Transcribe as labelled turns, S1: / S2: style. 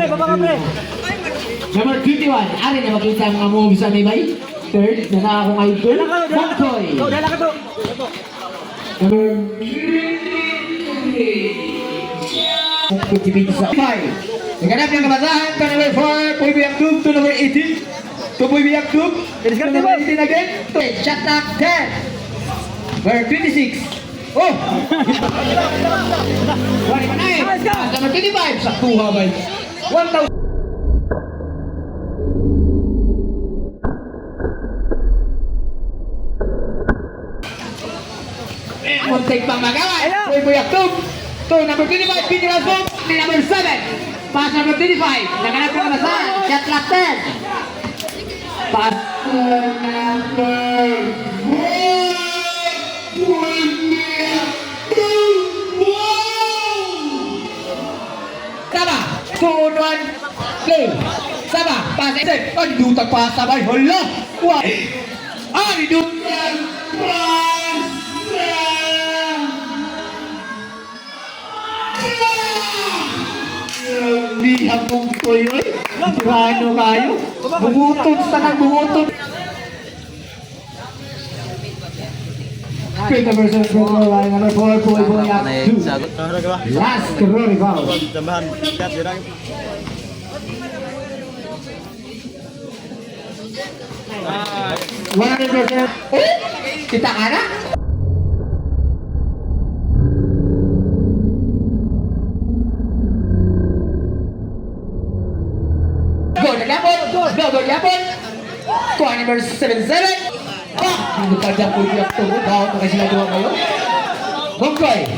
S1: baba ka pre.
S2: Number 21, ari na makita ang mga moves sa may bay. Third, na na akong idol, Bongkoy.
S1: Go, dala ka to.
S2: Number 5. Naganap ng kabataan ka number 4, Boy Biyak Tube to number 18. To Boy Biyak Tube. To number 18 again. To shot knock 10. Number 26. Oh! Wari pa na eh. Number 25. Sa kuha ba? 1,000. Muntik pang magawa. Boy Biyak Tube. To number 25. Pini Rasbong. Number 7. Pass number 25. Naganap ng kabataan. Shot knock 10. Pass number 4. Sama, turun, play. Sama, pasang set. Ang dutang pa sabay. Hala! Wah! Ang dutang Bihang mong toyo eh. Tirano kayo. Bumutod sa nang bumutod. Pick number 7, number 4, Boy Boyak 2. Last row rebound.
S1: Tambahan. Kat dirang.
S2: 100%. Eh? Kita ka na? Go, nagyapon! Go, nagyapon! Kuha number 77. Ah! Hindi ka dyan po yung tubo. Bawat na kasi nagawa kayo. Bongkoy!